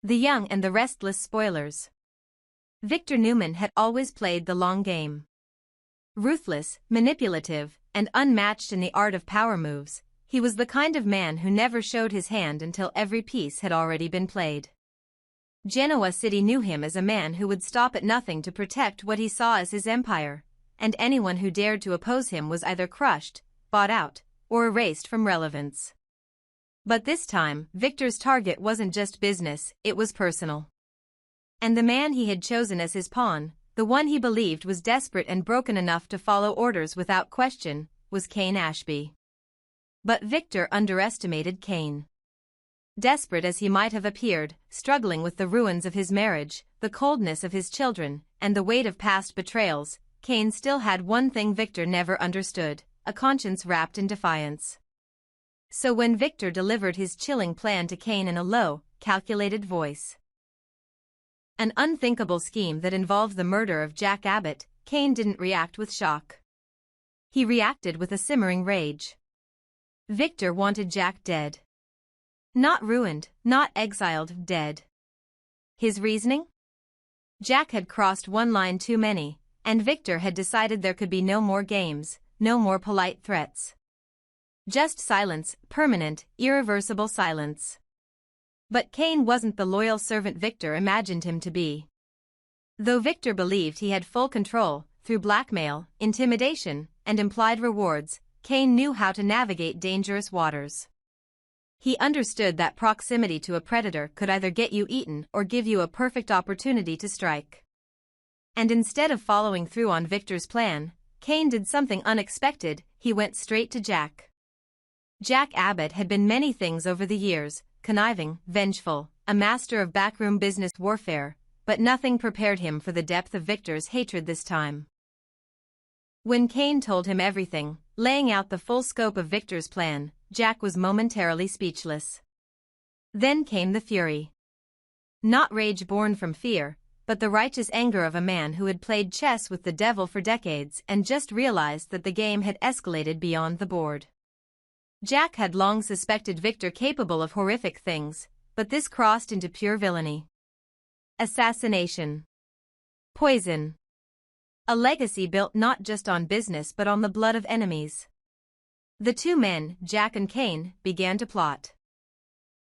The young and the restless spoilers. Victor Newman had always played the long game. Ruthless, manipulative, and unmatched in the art of power moves, he was the kind of man who never showed his hand until every piece had already been played. Genoa City knew him as a man who would stop at nothing to protect what he saw as his empire, and anyone who dared to oppose him was either crushed, bought out, or erased from relevance. But this time, Victor's target wasn't just business, it was personal. And the man he had chosen as his pawn, the one he believed was desperate and broken enough to follow orders without question, was Cain Ashby. But Victor underestimated Cain. Desperate as he might have appeared, struggling with the ruins of his marriage, the coldness of his children, and the weight of past betrayals, Cain still had one thing Victor never understood, a conscience wrapped in defiance. So when Victor delivered his chilling plan to Cain in a low, calculated voice, an unthinkable scheme that involved the murder of Jack Abbott, Cain didn't react with shock. He reacted with a simmering rage. Victor wanted Jack dead. Not ruined, not exiled, dead. His reasoning? Jack had crossed one line too many, and Victor had decided there could be no more games, no more polite threats. Just silence, permanent, irreversible silence. But Cain wasn't the loyal servant Victor imagined him to be. Though Victor believed he had full control, through blackmail, intimidation, and implied rewards, Cain knew how to navigate dangerous waters. He understood that proximity to a predator could either get you eaten or give you a perfect opportunity to strike. And instead of following through on Victor's plan, Cain did something unexpected, he went straight to Jack. Jack Abbott had been many things over the years, conniving, vengeful, a master of backroom business warfare, but nothing prepared him for the depth of Victor's hatred this time. When Cain told him everything, laying out the full scope of Victor's plan, Jack was momentarily speechless. Then came the fury. Not rage born from fear, but the righteous anger of a man who had played chess with the devil for decades and just realized that the game had escalated beyond the board. Jack had long suspected Victor capable of horrific things, but this crossed into pure villainy. Assassination. Poison. A legacy built not just on business but on the blood of enemies. The two men, Jack and Cain, began to plot.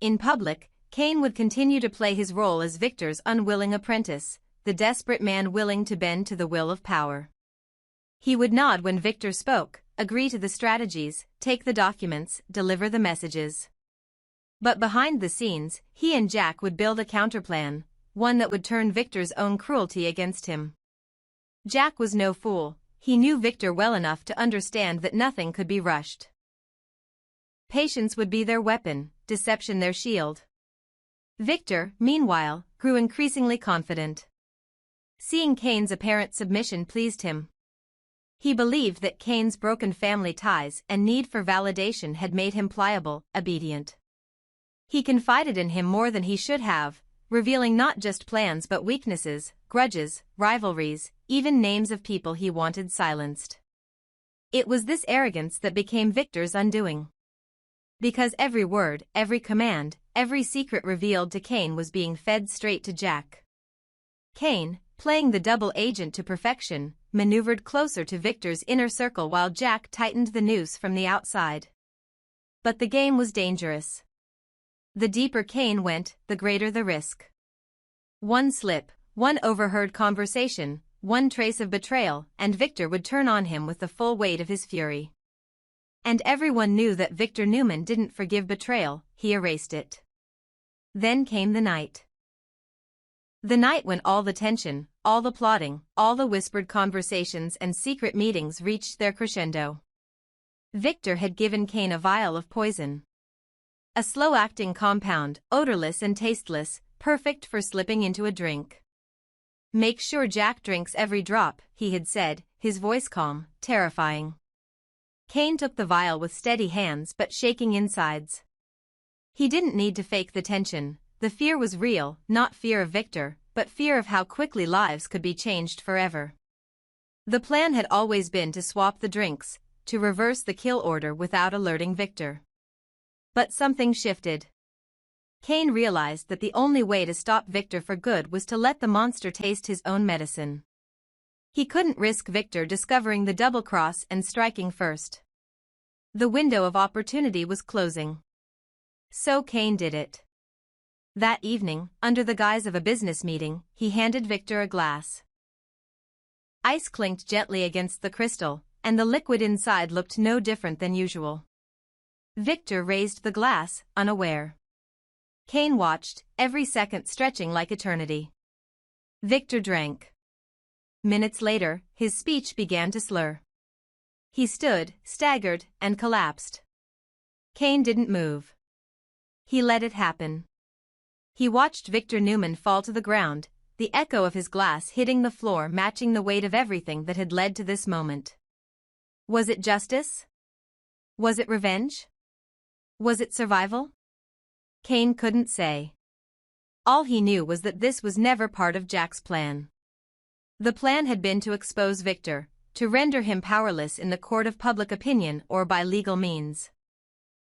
In public, Cain would continue to play his role as Victor's unwilling apprentice, the desperate man willing to bend to the will of power. He would nod when Victor spoke, agree to the strategies, take the documents, deliver the messages. But behind the scenes, he and Jack would build a counterplan, one that would turn Victor's own cruelty against him. Jack was no fool, he knew Victor well enough to understand that nothing could be rushed. Patience would be their weapon, deception their shield. Victor, meanwhile, grew increasingly confident. Seeing Cain's apparent submission pleased him. He believed that Cain's broken family ties and need for validation had made him pliable, obedient. He confided in him more than he should have, revealing not just plans but weaknesses, grudges, rivalries, even names of people he wanted silenced. It was this arrogance that became Victor's undoing. Because every word, every command, every secret revealed to Cain was being fed straight to Jack. Cain, playing the double agent to perfection, maneuvered closer to Victor's inner circle while Jack tightened the noose from the outside. But the game was dangerous. The deeper Cain went, the greater the risk. One slip, one overheard conversation, one trace of betrayal, and Victor would turn on him with the full weight of his fury. And everyone knew that Victor Newman didn't forgive betrayal, he erased it. Then came the night. The night when all the tension, all the plotting, all the whispered conversations and secret meetings reached their crescendo. Victor had given Cain a vial of poison. A slow-acting compound, odorless and tasteless, perfect for slipping into a drink. "Make sure Jack drinks every drop," he had said, his voice calm, terrifying. Cain took the vial with steady hands but shaking insides. He didn't need to fake the tension. The fear was real, not fear of Victor, but fear of how quickly lives could be changed forever. The plan had always been to swap the drinks, to reverse the kill order without alerting Victor. But something shifted. Kane realized that the only way to stop Victor for good was to let the monster taste his own medicine. He couldn't risk Victor discovering the double-cross and striking first. The window of opportunity was closing. So Kane did it. That evening, under the guise of a business meeting, he handed Victor a glass. Ice clinked gently against the crystal, and the liquid inside looked no different than usual. Victor raised the glass, unaware. Kane watched, every second stretching like eternity. Victor drank. Minutes later, his speech began to slur. He stood, staggered, and collapsed. Kane didn't move. He let it happen. He watched Victor Newman fall to the ground, the echo of his glass hitting the floor matching the weight of everything that had led to this moment. Was it justice? Was it revenge? Was it survival? Kane couldn't say. All he knew was that this was never part of Jack's plan. The plan had been to expose Victor, to render him powerless in the court of public opinion or by legal means.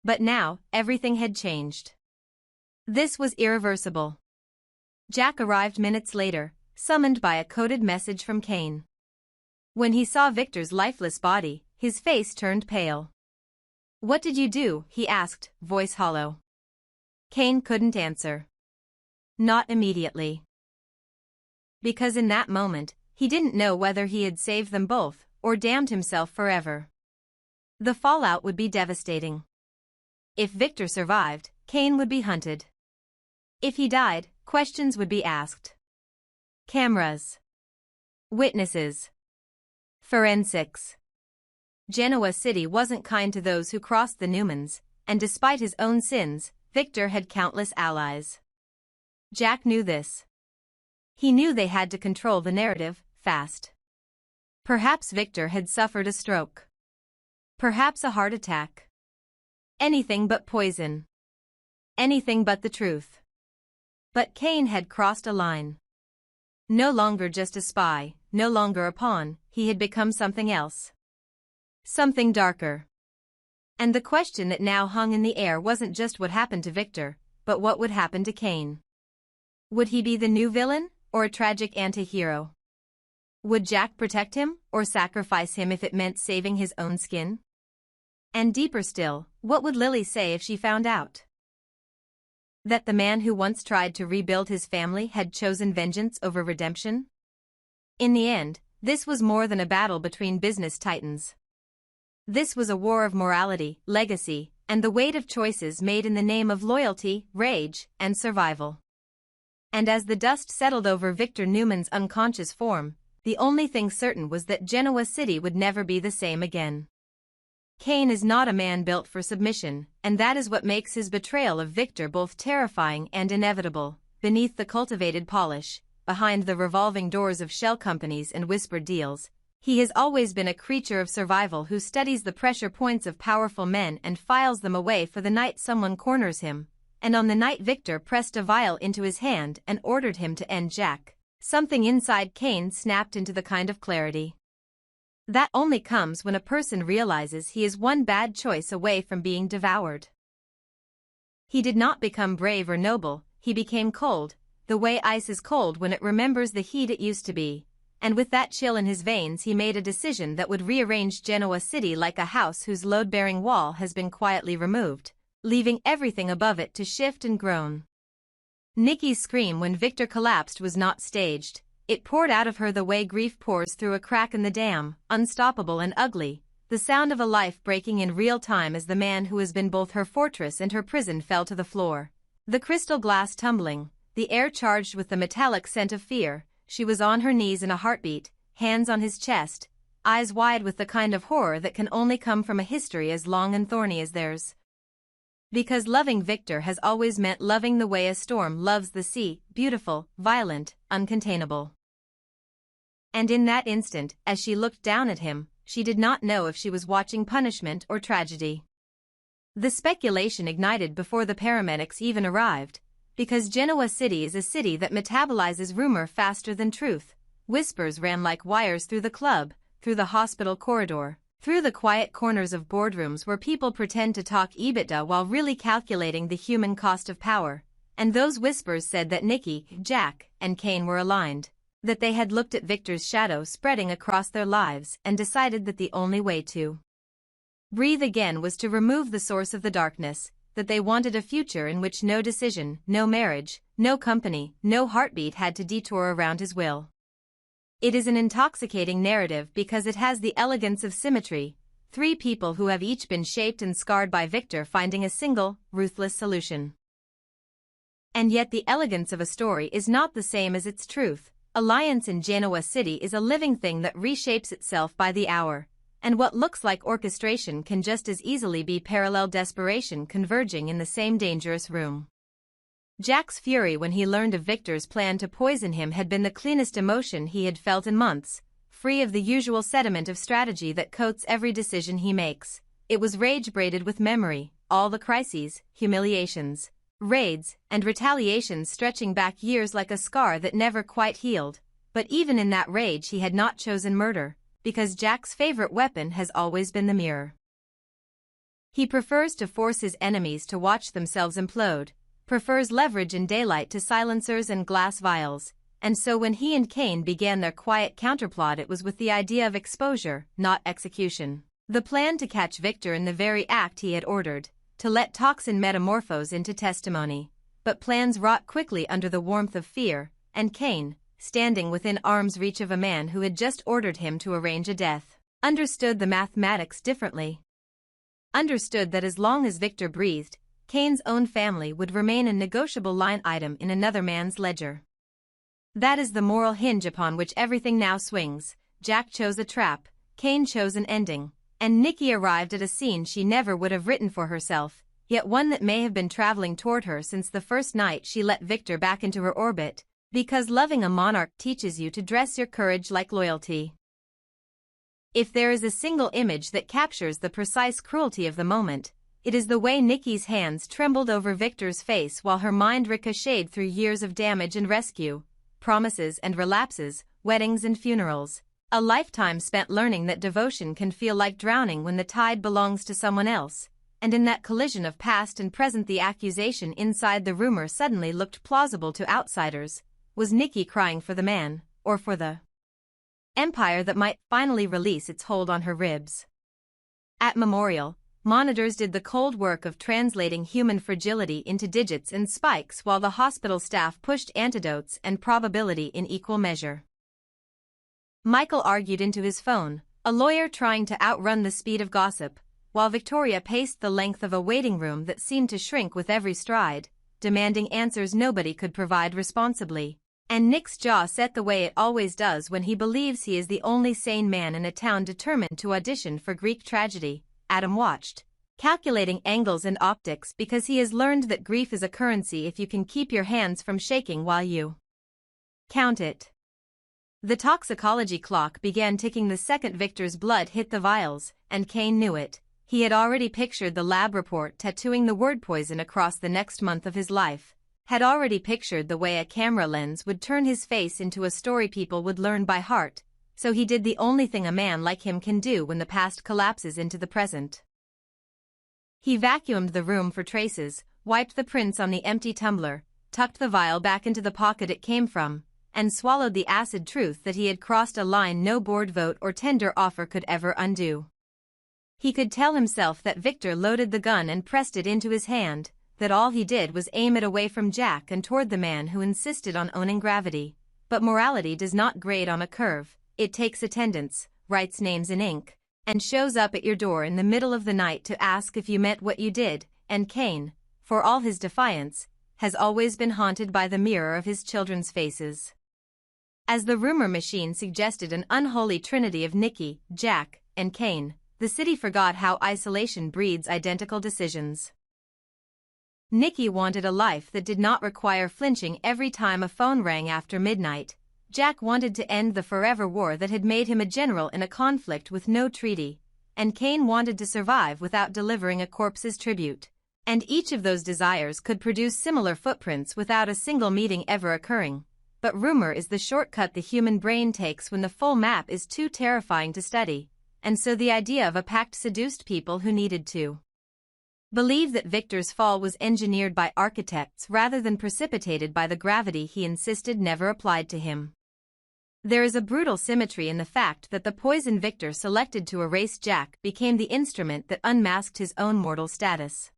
But now, everything had changed. This was irreversible. Jack arrived minutes later, summoned by a coded message from Kane. When he saw Victor's lifeless body, his face turned pale. "What did you do?" he asked, voice hollow. Kane couldn't answer. Not immediately. Because in that moment, he didn't know whether he had saved them both, or damned himself forever. The fallout would be devastating. If Victor survived, Kane would be hunted. If he died, questions would be asked. Cameras. Witnesses. Forensics. Genoa City wasn't kind to those who crossed the Newmans, and despite his own sins, Victor had countless allies. Jack knew this. He knew they had to control the narrative, fast. Perhaps Victor had suffered a stroke. Perhaps a heart attack. Anything but poison. Anything but the truth. But Kane had crossed a line. No longer just a spy, no longer a pawn, he had become something else. Something darker. And the question that now hung in the air wasn't just what happened to Victor, but what would happen to Kane. Would he be the new villain, or a tragic anti-hero? Would Jack protect him, or sacrifice him if it meant saving his own skin? And deeper still, what would Lily say if she found out? That the man who once tried to rebuild his family had chosen vengeance over redemption? In the end, this was more than a battle between business titans. This was a war of morality, legacy, and the weight of choices made in the name of loyalty, rage, and survival. And as the dust settled over Victor Newman's unconscious form, the only thing certain was that Genoa City would never be the same again. Kane is not a man built for submission, and that is what makes his betrayal of Victor both terrifying and inevitable. Beneath the cultivated polish, behind the revolving doors of shell companies and whispered deals, he has always been a creature of survival who studies the pressure points of powerful men and files them away for the night someone corners him. And on the night Victor pressed a vial into his hand and ordered him to end Jack, something inside Kane snapped into the kind of clarity that only comes when a person realizes he is one bad choice away from being devoured. He did not become brave or noble, he became cold, the way ice is cold when it remembers the heat it used to be, and with that chill in his veins he made a decision that would rearrange Genoa City like a house whose load-bearing wall has been quietly removed, leaving everything above it to shift and groan. Nikki's scream when Victor collapsed was not staged. It poured out of her the way grief pours through a crack in the dam, unstoppable and ugly, the sound of a life breaking in real time as the man who has been both her fortress and her prison fell to the floor. The crystal glass tumbling, the air charged with the metallic scent of fear. She was on her knees in a heartbeat, hands on his chest, eyes wide with the kind of horror that can only come from a history as long and thorny as theirs. Because loving Victor has always meant loving the way a storm loves the sea, beautiful, violent, uncontainable. And in that instant, as she looked down at him, she did not know if she was watching punishment or tragedy. The speculation ignited before the paramedics even arrived, because Genoa City is a city that metabolizes rumor faster than truth. Whispers ran like wires through the club, through the hospital corridor, through the quiet corners of boardrooms where people pretend to talk EBITDA while really calculating the human cost of power, And those whispers said that Nikki, Jack, and Kane were aligned, that they had looked at Victor's shadow spreading across their lives and decided that the only way to breathe again was to remove the source of the darkness, that they wanted a future in which no decision, no marriage, no company, no heartbeat had to detour around his will. It is an intoxicating narrative because it has the elegance of symmetry, three people who have each been shaped and scarred by Victor finding a single, ruthless solution. And yet the elegance of a story is not the same as its truth. Alliance in Genoa City is a living thing that reshapes itself by the hour, and what looks like orchestration can just as easily be parallel desperation converging in the same dangerous room. Jack's fury when he learned of Victor's plan to poison him had been the cleanest emotion he had felt in months, free of the usual sediment of strategy that coats every decision he makes. It was rage braided with memory, all the crises, humiliations, raids, and retaliations stretching back years like a scar that never quite healed. But even in that rage he had not chosen murder, because Jack's favorite weapon has always been the mirror. He prefers to force his enemies to watch themselves implode, prefers leverage in daylight to silencers and glass vials, and so when he and Kane began their quiet counterplot it was with the idea of exposure, not execution. The plan to catch Victor in the very act he had ordered, to let toxin metamorphose into testimony. But plans rot quickly under the warmth of fear, and Kane, standing within arm's reach of a man who had just ordered him to arrange a death, understood the mathematics differently. Understood that as long as Victor breathed, Kane's own family would remain a negotiable line item in another man's ledger. That is the moral hinge upon which everything now swings. Jack chose a trap, Kane chose an ending, and Nikki arrived at a scene she never would have written for herself, yet one that may have been traveling toward her since the first night she let Victor back into her orbit, because loving a monarch teaches you to dress your courage like loyalty. If there is a single image that captures the precise cruelty of the moment, it is the way Nikki's hands trembled over Victor's face while her mind ricocheted through years of damage and rescue, promises and relapses, weddings and funerals, a lifetime spent learning that devotion can feel like drowning when the tide belongs to someone else, and in that collision of past and present the accusation inside the rumor suddenly looked plausible to outsiders. Was Nikki crying for the man, or for the empire that might finally release its hold on her ribs? At Memorial, monitors did the cold work of translating human fragility into digits and spikes while the hospital staff pushed antidotes and probability in equal measure. Michael argued into his phone, a lawyer trying to outrun the speed of gossip, while Victoria paced the length of a waiting room that seemed to shrink with every stride, demanding answers nobody could provide responsibly. And Nick's jaw set the way it always does when he believes he is the only sane man in a town determined to audition for Greek tragedy. Adam watched, calculating angles and optics because he has learned that grief is a currency if you can keep your hands from shaking while you count it. The toxicology clock began ticking the second Victor's blood hit the vials, and Kane knew it. He had already pictured the lab report tattooing the word poison across the next month of his life, had already pictured the way a camera lens would turn his face into a story people would learn by heart, so he did the only thing a man like him can do when the past collapses into the present. He vacuumed the room for traces, wiped the prints on the empty tumbler, tucked the vial back into the pocket it came from, and swallowed the acid truth that he had crossed a line no board vote or tender offer could ever undo. He could tell himself that Victor loaded the gun and pressed it into his hand, that all he did was aim it away from Jack and toward the man who insisted on owning gravity. But morality does not grade on a curve, it takes attendance, writes names in ink, and shows up at your door in the middle of the night to ask if you meant what you did, and Kane, for all his defiance, has always been haunted by the mirror of his children's faces. As the rumor machine suggested an unholy trinity of Nikki, Jack, and Kane, the city forgot how isolation breeds identical decisions. Nikki wanted a life that did not require flinching every time a phone rang after midnight. Jack wanted to end the forever war that had made him a general in a conflict with no treaty, and Kane wanted to survive without delivering a corpse's tribute. And each of those desires could produce similar footprints without a single meeting ever occurring. But rumor is the shortcut the human brain takes when the full map is too terrifying to study, and so the idea of a pact seduced people who needed to believe that Victor's fall was engineered by architects rather than precipitated by the gravity he insisted never applied to him. There is a brutal symmetry in the fact that the poison Victor selected to erase Jack became the instrument that unmasked his own mortal status.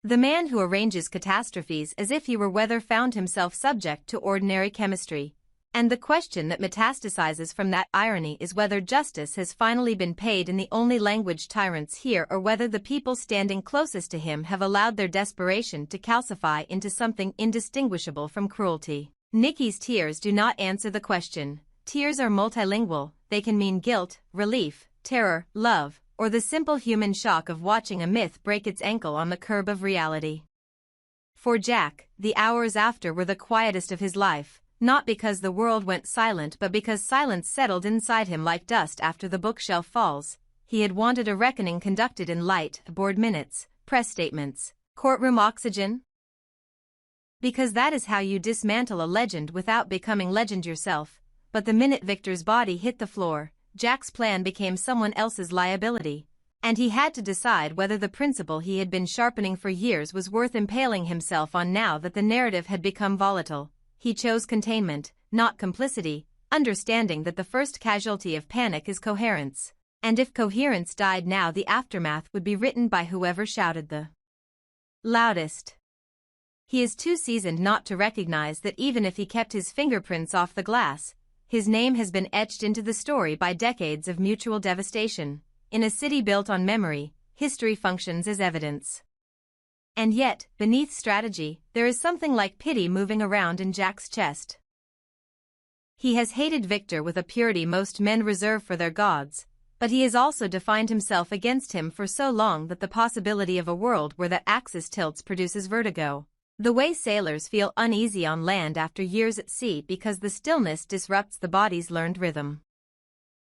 The man who arranges catastrophes as if he were weather found himself subject to ordinary chemistry, and the question that metastasizes from that irony is whether justice has finally been paid in the only language tyrants hear, or whether the people standing closest to him have allowed their desperation to calcify into something indistinguishable from cruelty. Nikki's tears do not answer the question. Tears are multilingual, they can mean guilt, relief, terror, love, or the simple human shock of watching a myth break its ankle on the curb of reality. For Jack, the hours after were the quietest of his life, not because the world went silent but because silence settled inside him like dust after the bookshelf falls. He had wanted a reckoning conducted in light, board minutes, press statements, courtroom oxygen. Because that is how you dismantle a legend without becoming legend yourself. But the minute Victor's body hit the floor, Jack's plan became someone else's liability, and he had to decide whether the principle he had been sharpening for years was worth impaling himself on now that the narrative had become volatile. He chose containment, not complicity, understanding that the first casualty of panic is coherence, and if coherence died now, the aftermath would be written by whoever shouted the loudest. He is too seasoned not to recognize that even if he kept his fingerprints off the glass, his name has been etched into the story by decades of mutual devastation. In a city built on memory, history functions as evidence. And yet, beneath strategy, there is something like pity moving around in Jack's chest. He has hated Victor with a purity most men reserve for their gods, but he has also defined himself against him for so long that the possibility of a world where that axis tilts produces vertigo. The way sailors feel uneasy on land after years at sea because the stillness disrupts the body's learned rhythm.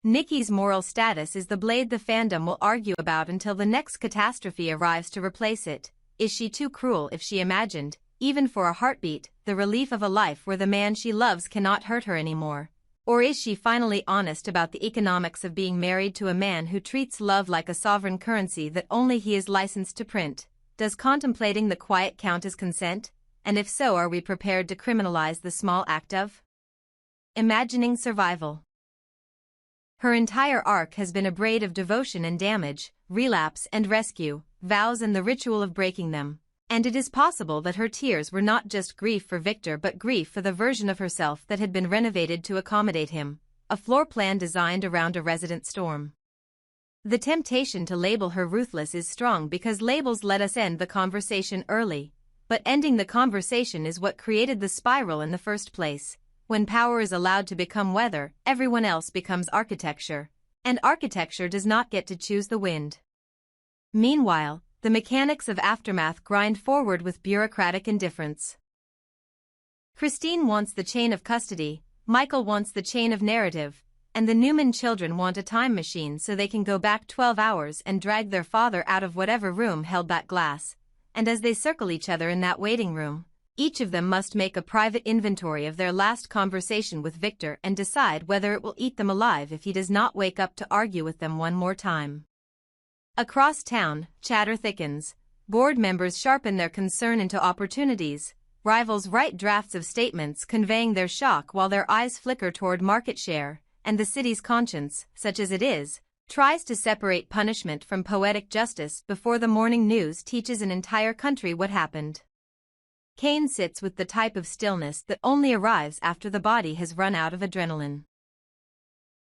Nikki's moral status is the blade the fandom will argue about until the next catastrophe arrives to replace it. Is she too cruel if she imagined, even for a heartbeat, the relief of a life where the man she loves cannot hurt her anymore? Or is she finally honest about the economics of being married to a man who treats love like a sovereign currency that only he is licensed to print? Does contemplating the quiet count as consent? And if so, are we prepared to criminalize the small act of imagining survival? Her entire arc has been a braid of devotion and damage, relapse and rescue, vows and the ritual of breaking them. And it is possible that her tears were not just grief for Victor but grief for the version of herself that had been renovated to accommodate him, a floor plan designed around a resident storm. The temptation to label her ruthless is strong because labels let us end the conversation early, but ending the conversation is what created the spiral in the first place. When power is allowed to become weather, everyone else becomes architecture, and architecture does not get to choose the wind. Meanwhile, the mechanics of aftermath grind forward with bureaucratic indifference. Christine wants the chain of custody, Michael wants the chain of narrative, and the Newman children want a time machine so they can go back 12 hours and drag their father out of whatever room held that glass. And as they circle each other in that waiting room, each of them must make a private inventory of their last conversation with Victor and decide whether it will eat them alive if he does not wake up to argue with them one more time. Across town, chatter thickens. Board members sharpen their concern into opportunities. Rivals write drafts of statements conveying their shock while their eyes flicker toward market share, and the city's conscience, such as it is, tries to separate punishment from poetic justice before the morning news teaches an entire country what happened. Kane sits with the type of stillness that only arrives after the body has run out of adrenaline.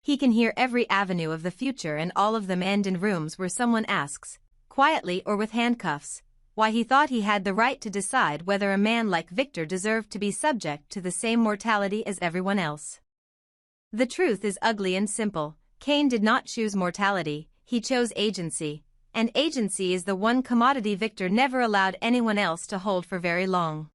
He can hear every avenue of the future, and all of them end in rooms where someone asks, quietly or with handcuffs, why he thought he had the right to decide whether a man like Victor deserved to be subject to the same mortality as everyone else. The truth is ugly and simple. Kane did not choose mortality, he chose agency, and agency is the one commodity Victor never allowed anyone else to hold for very long.